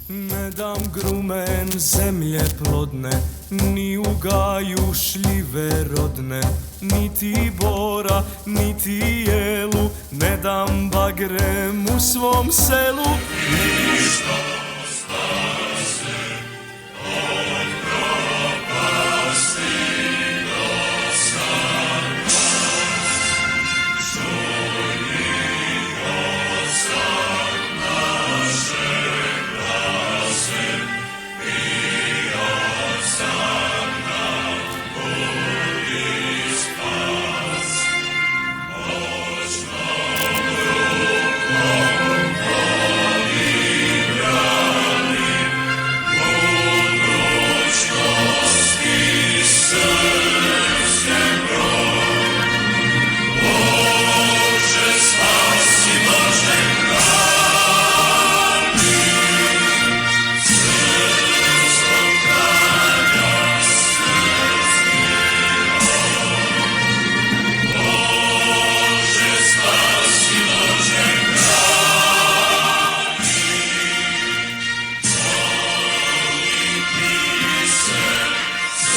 Ne dam grumen zemlje plodne, ni u gaju šljive rodne, niti bora, niti jelu, ne dam bagrem u svom selu. Ništa spase od propasti do sada, žuri osad naše glase i osad nam budi spas. Moćnom rukom Bogi brani, budućnosti srcem broj. Bože spasi, Bože brani, srcom kralja srcni rod. Bože spasi, Bože brani, moliti se srcni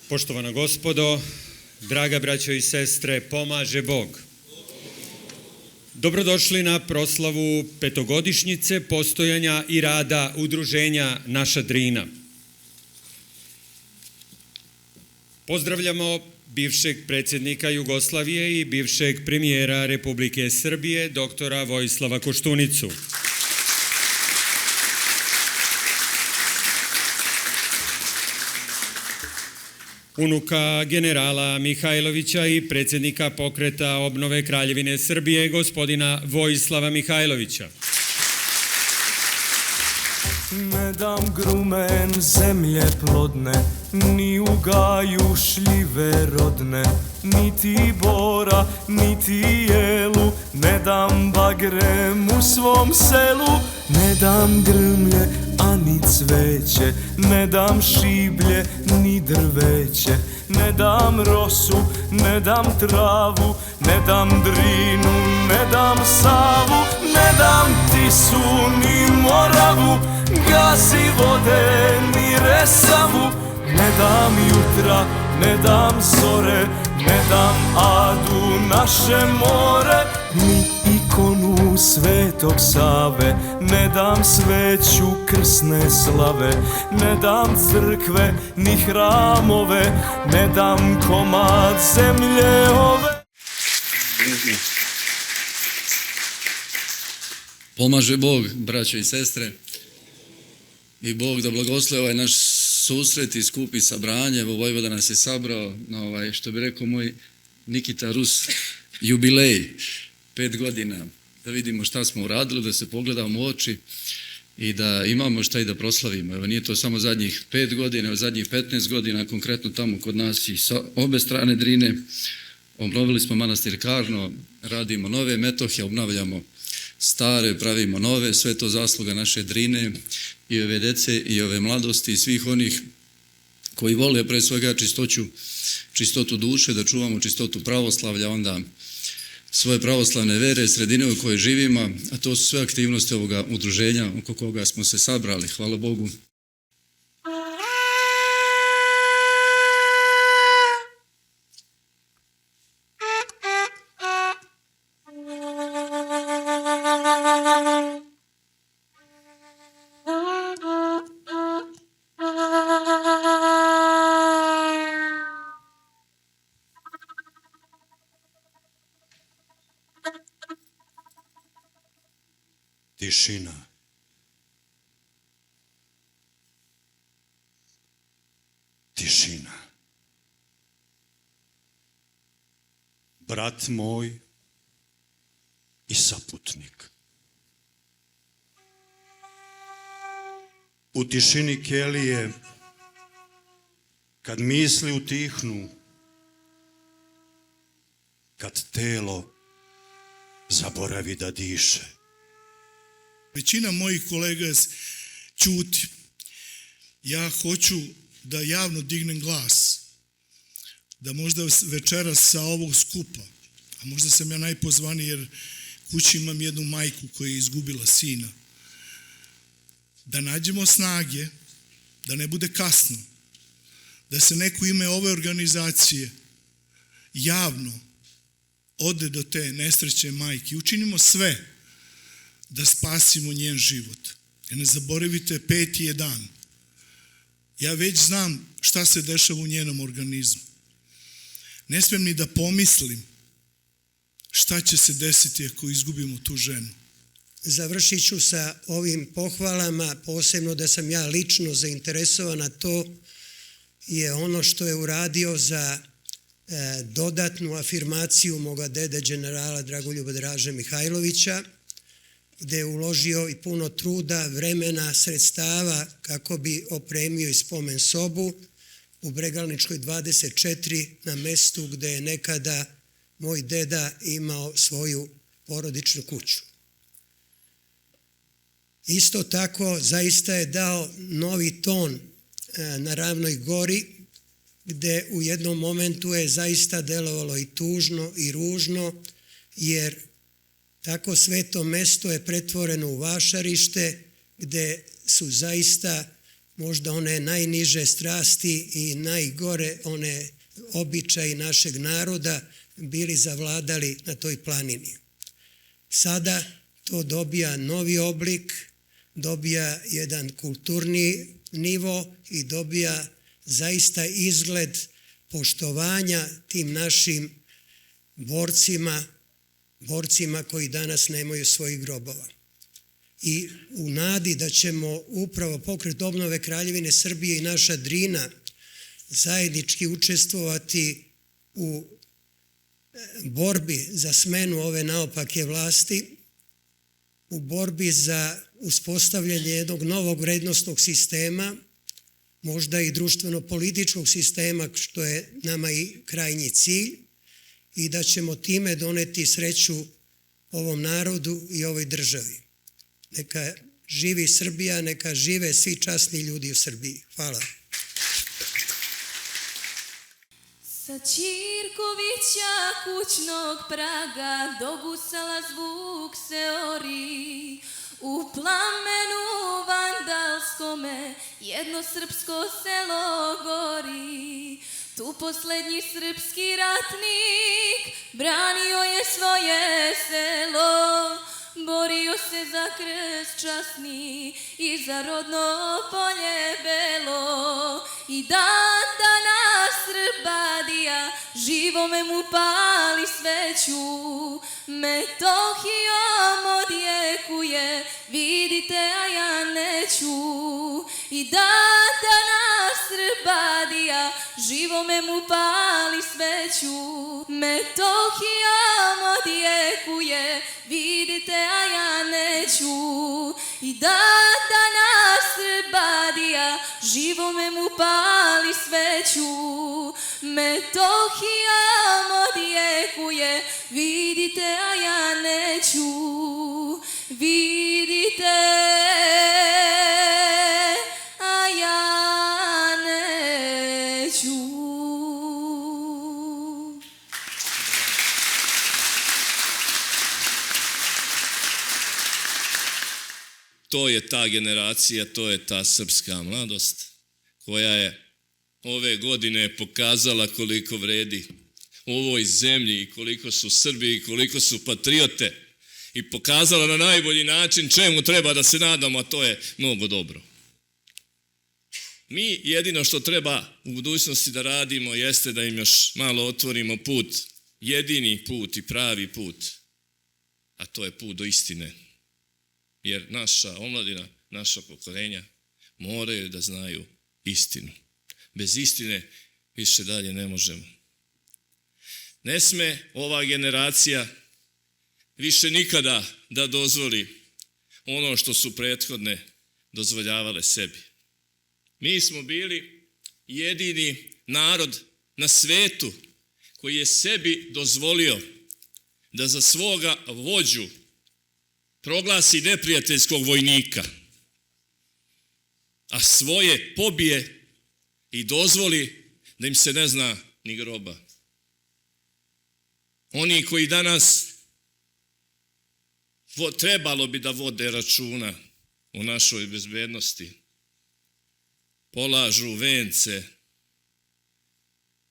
Poštovana gospodo, draga braćo i sestre, pomaže Bog. Dobrodošli na proslavu petogodišnjice postojanja i rada udruženja Naša Drina. Pozdravljamo bivšeg predsjednika Jugoslavije i bivšeg premijera Republike Srbije, doktora Vojislava Koštunicu. Unuka generala Mihajlovića i predsjednika Pokreta obnove Kraljevine Srbije, gospodina Vojislava Mihajlovića. Ne dam grumen zemlje plodne, ni u gaju šljive rodne, niti bora, niti jelu, ne dam bagrem u svom selu. Ne dam grmlje, a ni cveće, ne dam šiblje, ni drveće, ne dam rosu, ne dam travu, ne dam Drinu, ne dam Savu, ne dam Tisu, ni Moravu, Gazi vode, ni Resavu, ne dam jutra, ne dam zore, ne dam Adu, naše more, ni ikonu Svetog Save, ne dam sveću krsne slave, ne dam crkve, ni hramove, ne dam komad zemlje ove. Pomaže Bog, braćo i sestre, i Bog da blagoslovi ovaj naš susret i skupi sabranje. Evo Vojvoda nas je sabrao na što bi rekao moj Nikita Rus, jubilej, 5 godina, da vidimo šta smo uradili, da se pogledamo u oči i da imamo šta i da proslavimo. Evo nije to samo zadnjih 5 godina, evo zadnjih 15 godina, konkretno tamo kod nas i sa obe strane Drine. Obnovili smo manastir Karno, radimo nove metohije, obnavljamo stare, pravimo nove, sve to zasluga naše Drine i ove dece i ove mladosti i svih onih koji vole pre svega čistotu duše, da čuvamo čistotu pravoslavlja, onda svoje pravoslavne vere, sredine u kojoj živimo, a to su sve aktivnosti ovoga udruženja oko koga smo se sabrali. Hvala Bogu. Tišina. Tišina. Brat moj i saputnik. U tišini kelije, kad misli utihnu, kad telo zaboravi da diše. Većina mojih kolega ćuti. Ja hoću da javno dignem glas, da možda večeras sa ovog skupa, a možda sam ja najpozvaniji jer kući imam jednu majku koja je izgubila sina, da nađemo snage, da ne bude kasno, da se neko ime ove organizacije javno ode do te nesreće majke. Učinimo sve da spasimo njen život. Jer ne zaboravite, 5. je dan. Ja već znam šta se dešava u njenom organizmu. Ne smijem ni da pomislim šta će se desiti ako izgubimo tu ženu. Završit ću sa ovim pohvalama, posebno da sam ja lično zainteresovan, a to je ono što je uradio za dodatnu afirmaciju moga dede generala Dragoljuba Draže Mihajlovića, gde je uložio i puno truda, vremena, sredstava kako bi opremio i spomen sobu u Bregalničkoj 24 na mestu gde je nekada moj deda imao svoju porodičnu kuću. Isto tako zaista je dao novi ton na Ravnoj gori, gde u jednom momentu je zaista delovalo i tužno i ružno, jer tako sveto mesto je pretvoreno u vašarište, gde su zaista možda one najniže strasti i najgore one običaji našeg naroda bili zavladali na toj planini. Sada to dobija novi oblik, dobija jedan kulturni nivo i dobija zaista izgled poštovanja tim našim borcima koji danas nemaju svojih grobova. I u nadi da ćemo upravo Pokret obnove Kraljevine Srbije i naša Drina zajednički učestvovati u borbi za smenu ove naopake vlasti, u borbi za uspostavljanje jednog novog vrednostnog sistema, možda i društveno-političkog sistema, što je nama i krajnji cilj, i da ćemo time doneti sreću ovom narodu i ovoj državi. Neka živi Srbija, neka žive svi časni ljudi u Srbiji. Hvala. Sa Ćirkovića kućnog praga do Gusala zvuk se ori, u plamenu vandalskome jedno srpsko selo gori. Tu poslednji srpski ratnik branio je svoje selo, borio se za krst časni i za rodno polje belo. I dan danas Srbadija živome mu pali sveću, Metohijom odjekuje, vidite, a ja neću. I dan danas Srbadija živome mu pali sveću, Metohijom odjekuje, vidite, a ja neću. I dan danas Srbadija živome mu pali sveću, Metohijom odjekuje, vidite, a ja neću. Vidite, a ja neću. To je ta generacija, to je ta srpska mladost koja je ove godine pokazala koliko vredi u ovoj zemlji i koliko su Srbi i koliko su patriote i pokazala na najbolji način čemu treba da se nadamo, a to je mnogo dobro. Mi jedino što treba u budućnosti da radimo jeste da im još malo otvorimo put, jedini put i pravi put, a to je put do istine. Jer naša omladina, naša pokolenja moraju da znaju istinu. Bez istine više dalje ne možemo. Ne sme ova generacija više nikada da dozvoli ono što su prethodne dozvoljavale sebi. Mi smo bili jedini narod na svetu koji je sebi dozvolio da za svoga vođu proglasi neprijateljskog vojnika. a svoje pobije i dozvoli da im se ne zna ni groba. Oni koji danas trebalo bi da vode računa o našoj bezbednosti, polažu vence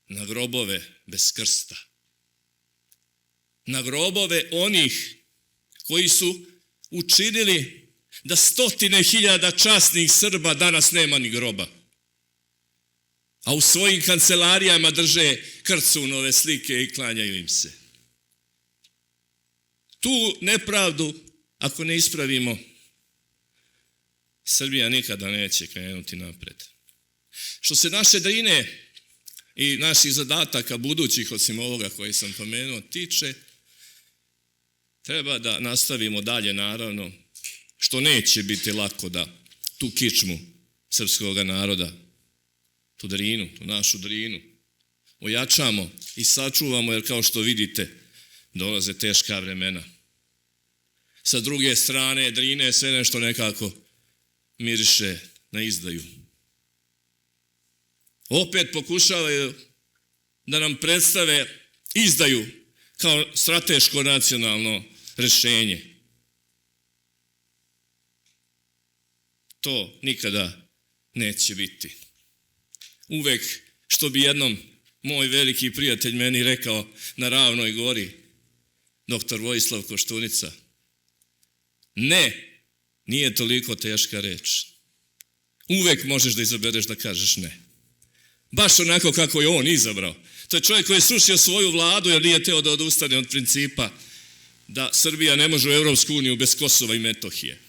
na grobove bez krsta. Na grobove onih koji su učinili da 100.000 časnih Srba danas nema ni groba. A u svojim kancelarijama drže Krcunove slike i klanjaju im se. Tu nepravdu, ako ne ispravimo, Srbija nikada neće krenuti napred. Što se naše Drine i naših zadataka budućih, osim ovoga koje sam pomenuo, tiče, treba da nastavimo dalje, naravno, što neće biti lako da tu kičmu srpskog naroda, tu Drinu, tu našu Drinu, ojačamo i sačuvamo, jer kao što vidite, dolaze teška vremena. Sa druge strane, Drine sve nešto nekako miriše na izdaju. Opet pokušavaju da nam predstave izdaju kao strateško nacionalno rešenje. To nikada neće biti. Uvek, što bi jednom moj veliki prijatelj meni rekao na Ravnoj gori, doktor Vojislav Koštunica, ne, nije toliko teška reč. Uvek možeš da izabereš da kažeš ne. Baš onako kako je on izabrao. To je čovjek koji je srušio svoju vladu jer nije teo da odustane od principa da Srbija ne može u Evropsku uniju bez Kosova i Metohije.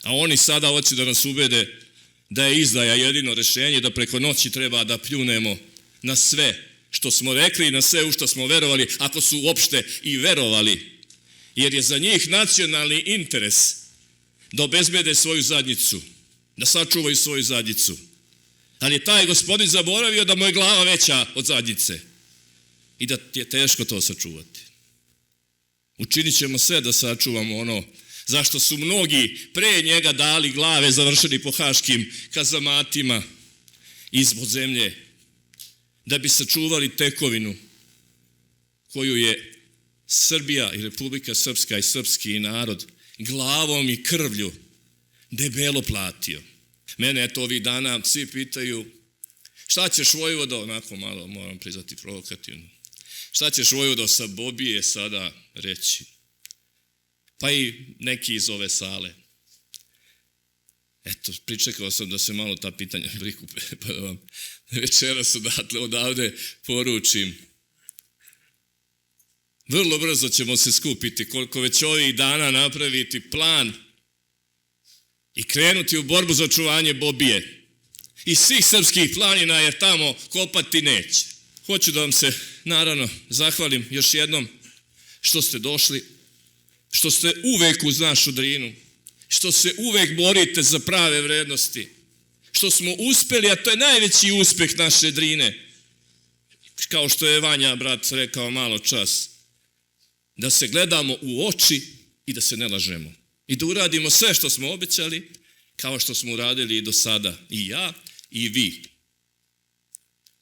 A oni sada hoće da nas ubede da je izdaja jedino rešenje, da preko noći treba da pljunemo na sve što smo rekli i na sve u što smo verovali, ako su uopšte i verovali. Jer je za njih nacionalni interes da obezbede svoju zadnjicu, da sačuvaju svoju zadnjicu. Ali je taj gospodin zaboravio da mu je glava veća od zadnjice i da je teško to sačuvati. Učinit ćemo sve da sačuvamo ono zašto su mnogi pre njega dali glave završeni po haškim kazamatima ispod zemlje, da bi sačuvali tekovinu koju je Srbija i Republika Srpska i srpski narod glavom i krvlju debelo platio. Mene eto ovih dana svi pitaju šta ćeš Vojvodo, onako malo moram priznati provokativno, šta ćeš Vojvodo sa Bobije sada reći? Pa i neki iz ove sale. Eto, pričekao sam da se malo ta pitanja prikupe, pa da vam večeras odavde poručim. Vrlo brzo ćemo se skupiti, koliko već ovih dana napraviti plan i krenuti u borbu za očuvanje Bobije i svih srpskih planina, jer tamo kopati neće. Hoću da vam se, naravno, zahvalim još jednom što ste došli, što ste uvek uz našu Drinu, što se uvek borite za prave vrednosti, što smo uspeli, a to je najveći uspeh naše Drine, kao što je Vanja, brat, rekao malo čas, da se gledamo u oči i da se ne lažemo. I da uradimo sve što smo obećali, kao što smo uradili i do sada, i ja i vi.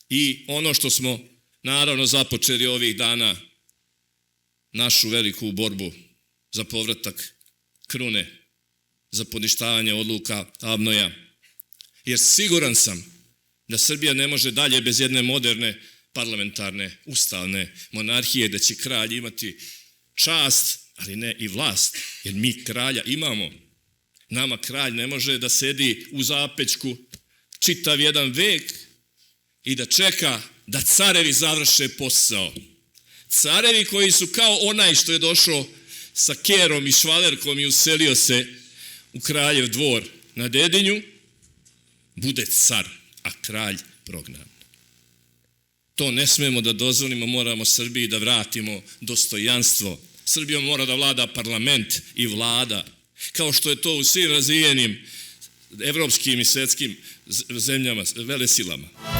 I ono što smo, naravno, započeli ovih dana, našu veliku borbu za povratak krune, za poništavanje odluka Avnoja. Jer siguran sam da Srbija ne može dalje bez jedne moderne parlamentarne, ustavne monarhije, da će kralj imati čast, ali ne i vlast, jer mi kralja imamo. Nama kralj ne može da sedi u zapećku čitav jedan vek i da čeka da carevi završe posao. Carevi koji su kao onaj što je došao sa kerom i švalerkom i uselio se u kraljev dvor na Dedinju, bude car, a kralj prognan. To ne smemo da dozvolimo, moramo Srbiji da vratimo dostojanstvo. Srbijom mora da vlada parlament i vlada, kao što je to u svim razvijenim evropskim i svetskim zemljama, velesilama.